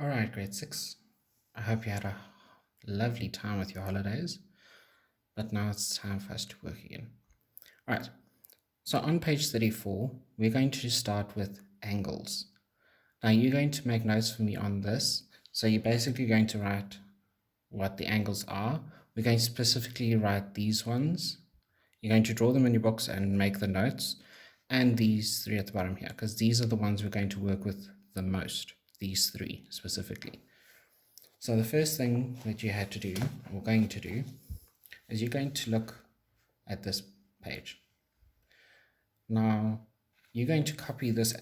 All right, grade 6. I hope you had a lovely time with your holidays, but now it's time for us to work again. All right, so on page 34, we're going to start with angles. Now you're going to make notes for me on this. So you're basically going to write what the angles are. We're going to specifically write these ones. You're going to draw them in your books and make the notes, and these three at the bottom here, because these are the ones we're going to work with the most, these three specifically. So the first thing that you had to do, or going to do, is you're going to look at this page. Now, you're going to copy this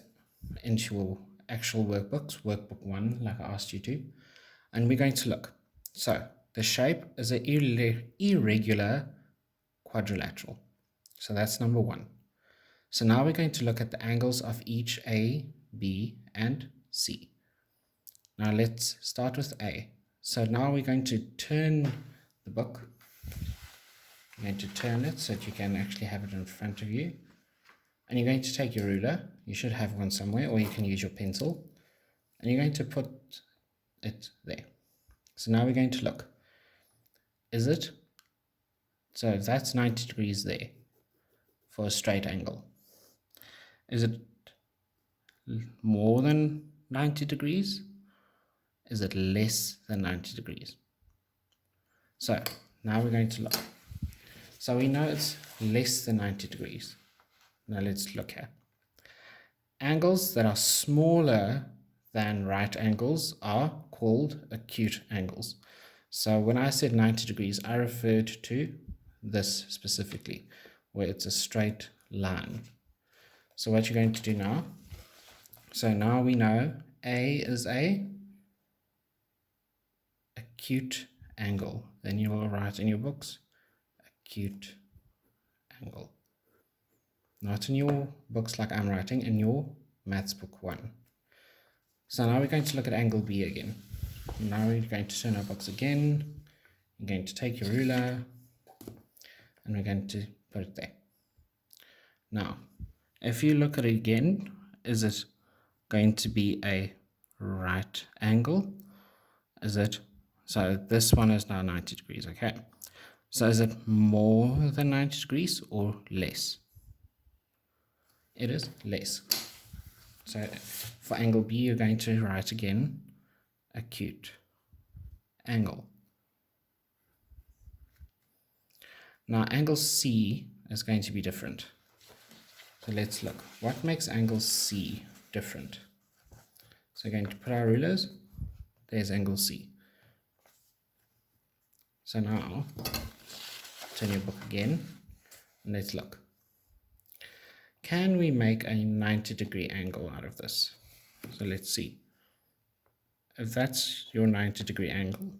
into your actual workbooks, workbook 1, like I asked you to, and we're going to look. So the shape is an irregular quadrilateral. So that's number 1. So now we're going to look at the angles of each A, B, and C. Now let's start with A. So now we're going to turn the book. You're going to turn it so that you can actually have it in front of you. And you're going to take your ruler. You should have one somewhere, or you can use your pencil. And you're going to put it there. So now we're going to look. Is it? So that's 90 degrees there for a straight angle. Is it more than 90 degrees? Is it less than 90 degrees? So now we're going to look. So we know it's less than 90 degrees. Now let's look here. Angles that are smaller than right angles are called acute angles. So when I said 90 degrees, I referred to this specifically, where it's a straight line. So what you're going to do now, so now we know A is a acute angle. Then you will write in your books, acute angle. Not in your books like I'm writing, in your maths book 1. So now we're going to look at angle B again. Now we're going to turn our books again. You're going to take your ruler and we're going to put it there. Now, if you look at it again, is it going to be a right angle? Is it? So this one is now 90 degrees, okay? So is it more than 90 degrees or less? It is less. So for angle B, you're going to write again, acute angle. Now angle C is going to be different. So let's look. What makes angle C different? So we're going to put our rulers. There's angle C. So now, turn your book again, and let's look. Can we make a 90-degree angle out of this? So let's see. If that's your 90-degree angle,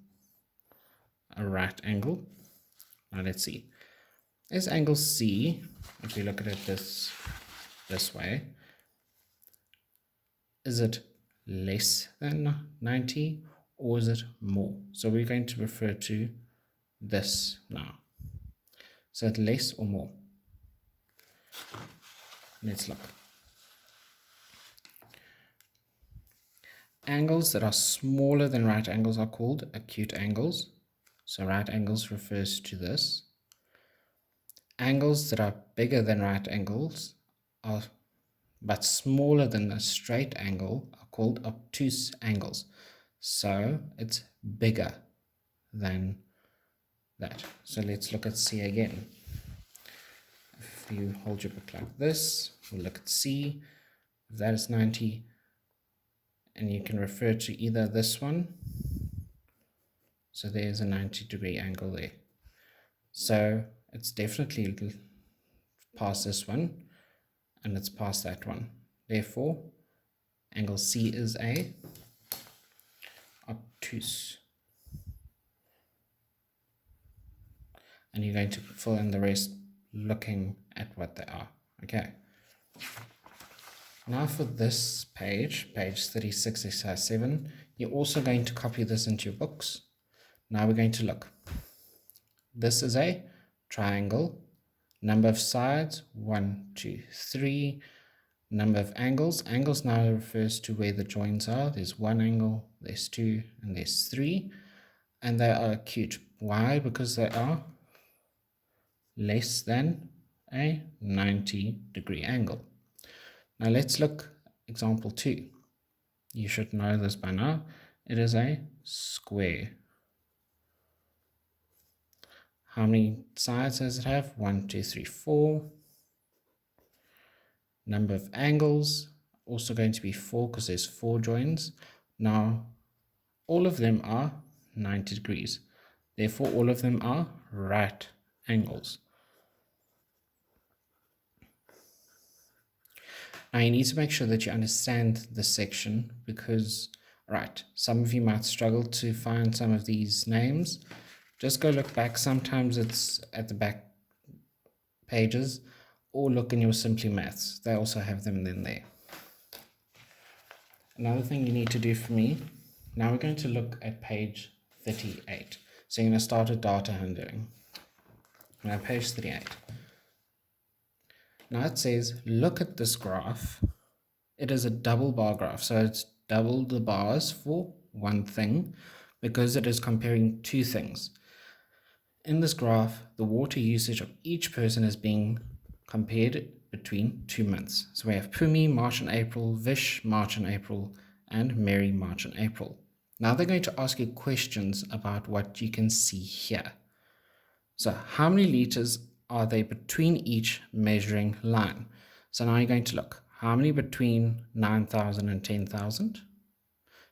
a right angle, now let's see. Is angle C, if you look at it this way, is it less than 90 or is it more? So we're going to refer to this now. So it's less or more? Let's look. Angles that are smaller than right angles are called acute angles. So right angles refers to this. Angles that are bigger than right angles but smaller than a straight angle are called obtuse angles. So it's bigger than that. So let's look at C again. If you hold your book like this, we'll look at C. If that is 90, and you can refer to either this one. So there's a 90-degree angle there. So it's definitely past this one, and it's past that one. Therefore, angle C is a obtuse. And you're going to fill in the rest looking at what they are. Okay. Now for this page 36, exercise 7, you're also going to copy this into your books. Now we're going to look. This is a triangle. Number of sides, 1, 2, 3. Number of angles. Angles now refers to where the joins are. There's one angle, there's two, and there's three. And they are acute. Why? Because they are less than a 90-degree angle. Now let's look example 2. You should know this by now. It is a square. How many sides does it have? 1, 2, 3, 4. Number of angles, also going to be 4 because there's 4 joins. Now, all of them are 90 degrees. Therefore, all of them are right angles. Now, you need to make sure that you understand this section because, right, some of you might struggle to find some of these names. Just go look back. Sometimes it's at the back pages, or look in your Simply Maths. They also have them in there. Another thing you need to do for me, now we're going to look at page 38. So you're going to start with data handling. Now page 38. Now it says, look at this graph. It is a double bar graph. So it's double the bars for one thing because it is comparing two things. In this graph, the water usage of each person is being compared between 2 months. So we have Pumi, March and April, Vish, March and April, and Mary, March and April. Now they're going to ask you questions about what you can see here. So how many liters are they between each measuring line? So now you're going to look. How many between 9,000 and 10,000?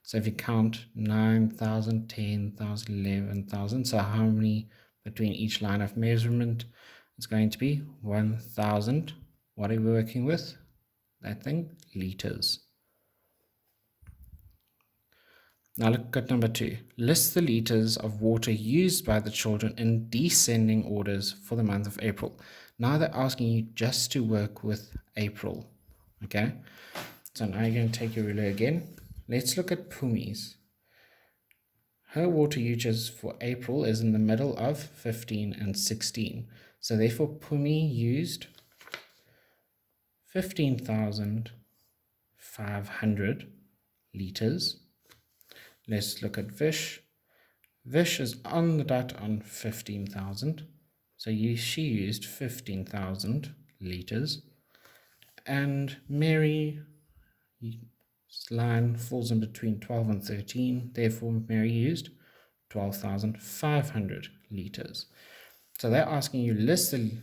So if you count 9,000, 10,000, 11,000, so how many between each line of measurement? It's going to be 1,000. What are we working with? That thing, liters. Now look at number 2. List the liters of water used by the children in descending orders for the month of April. Now they're asking you just to work with April. Okay? So now you're going to take your ruler again. Let's look at Pumi's. Her water usage for April is in the middle of 15 and 16. So therefore, Pumi used 15,500 liters. Let's look at Vish. Vish is on the dot on 15,000. So she used 15,000 liters. And Mary's line falls in between 12 and 13. Therefore, Mary used 12,500 liters. So they're asking you list the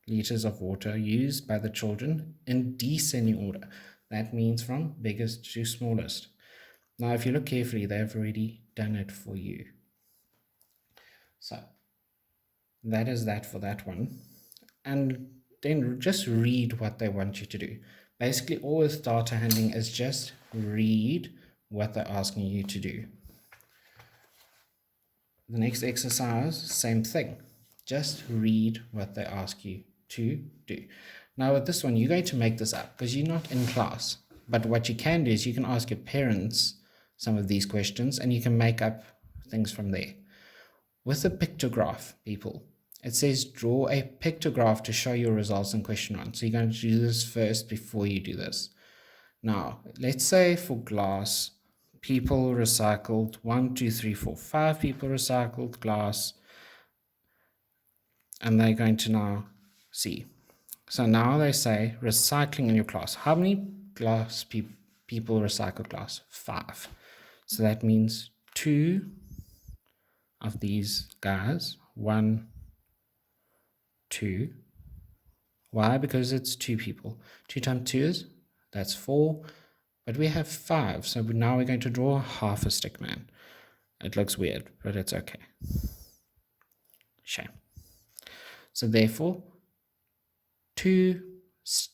liters of water used by the children in descending order. That means from biggest to smallest. Now, if you look carefully, they've already done it for you. So that is that for that one. And then just read what they want you to do. Basically, all with data handling is just read what they're asking you to do. The next exercise, same thing. Just read what they ask you to do. Now with this one, you're going to make this up because you're not in class. But what you can do is you can ask your parents some of these questions and you can make up things from there. With a pictograph, people, it says draw a pictograph to show your results in question 1. So you're going to do this first before you do this. Now, let's say for glass, people recycled 1, 2, 3, 4, 5 people recycled glass. And they're going to now see. So now they say recycling in your class. How many glass people recycle glass? 5. So that means 2 of these guys. 1, 2. Why? Because it's 2 people. 2 times 2 is, that's 4. But we have 5. So now we're going to draw half a stick man. It looks weird, but it's okay. Shame. So therefore, 2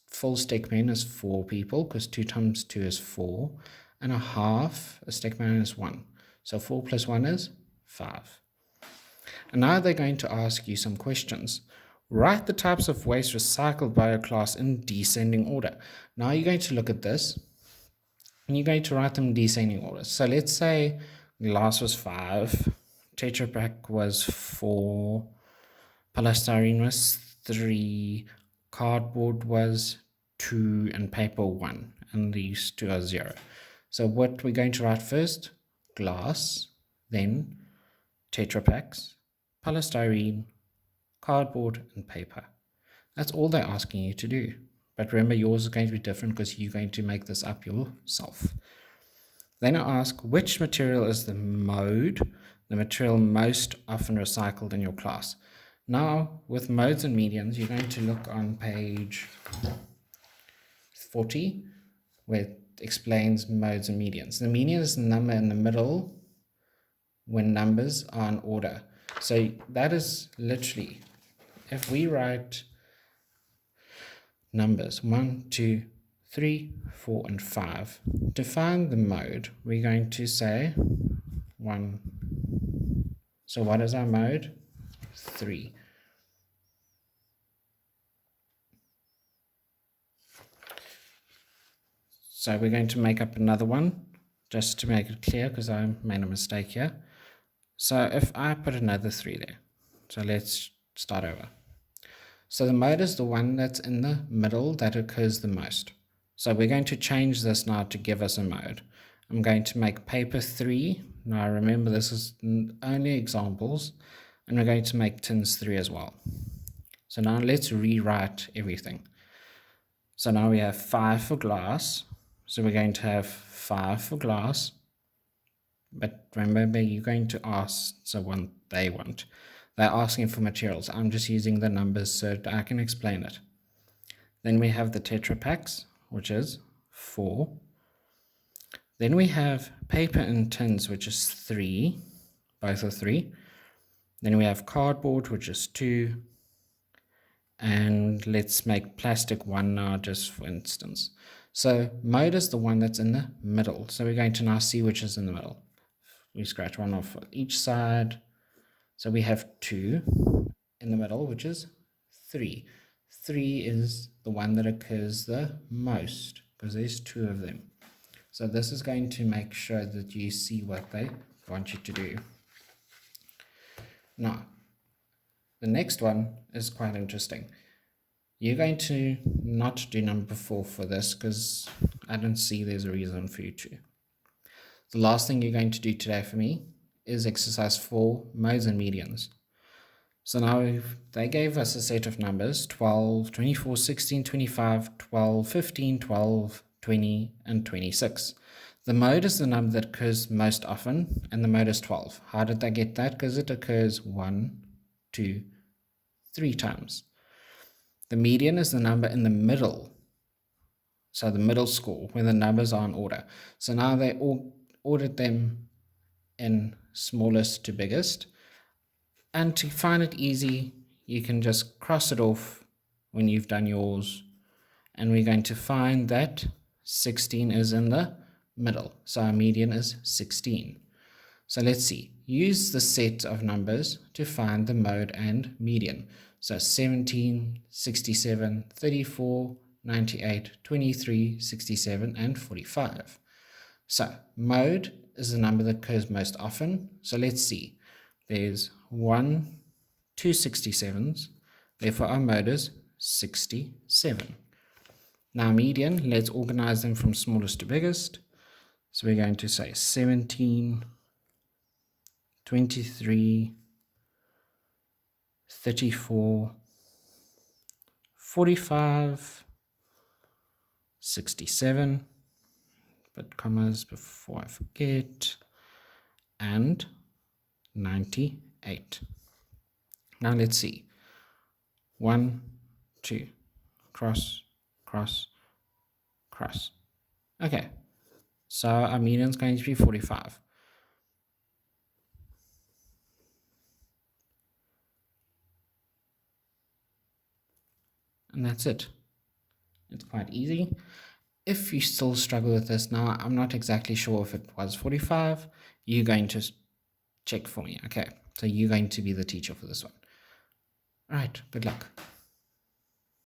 full stick men is 4 people because 2 times 2 is 4. And a half a stick man is 1. So 4 plus 1 is 5. And now they're going to ask you some questions. Write the types of waste recycled by your class in descending order. Now you're going to look at this and you're going to write them in descending order. So let's say glass was 5, Tetra Pak was 4, polystyrene was 3, cardboard was 2, and paper 1, and these two are 0. So what we're going to write first, glass, then Tetra Paks, polystyrene, cardboard, and paper. That's all they're asking you to do. But remember, yours is going to be different because you're going to make this up yourself. Then I ask, which material is the material most often recycled in your class? Now, with modes and medians, you're going to look on page 40, where it explains modes and medians. The median is the number in the middle when numbers are in order. So that is literally, if we write numbers 1, 2, 3, 4, and 5, to find the mode, we're going to say 1. So what is our mode? 3. So we're going to make up another one just to make it clear, because I made a mistake here. So if I put another 3 there, so let's start over. So the mode is the one that's in the middle that occurs the most. So we're going to change this now to give us a mode. I'm going to make paper 3. Now remember, this is only examples, and we're going to make tins 3 as well. So now let's rewrite everything. So now we have 5 for glass. So we're going to have 5 for glass. But remember, you're going to ask, so what they want. They're asking for materials. I'm just using the numbers so I can explain it. Then we have the Tetra Paks, which is 4. Then we have paper and tins, which is 3. Both are 3. Then we have cardboard, which is 2. And let's make plastic 1 now, just for instance. So mode is the one that's in the middle. So we're going to now see which is in the middle. We scratch one off on each side. So we have 2 in the middle, which is 3. 3 is the one that occurs the most, because there's 2 of them. So this is going to make sure that you see what they want you to do. Now, the next one is quite interesting. You're going to not do number 4 for this, because I don't see there's a reason for you to. The last thing you're going to do today for me is exercise 4, modes and medians. So now they gave us a set of numbers, 12, 24, 16, 25, 12, 15, 12, 20, and 26. The mode is the number that occurs most often, and the mode is 12. How did they get that? Because it occurs 1, 2, 3 times. The median is the number in the middle, so the middle score, where the numbers are in order. So now they all ordered them in smallest to biggest. And to find it easy, you can just cross it off when you've done yours. And we're going to find that 16 is in the middle. So our median is 16. So let's see. Use the set of numbers to find the mode and median. So 17, 67, 34, 98, 23, 67, and 45. So mode is the number that occurs most often. So let's see. There's 2 67s. Therefore, our mode is 67. Now median, let's organize them from smallest to biggest. So we're going to say 17, 23, 34, 45, 67, put commas before I forget, and 98. Now let's see. 1, 2, cross, cross, cross. Okay, so our median is going to be 45. And that's it. It's quite easy. If you still struggle with this now, I'm not exactly sure if it was 45. You're going to check for me. Okay, so you're going to be the teacher for this one. All right, good luck.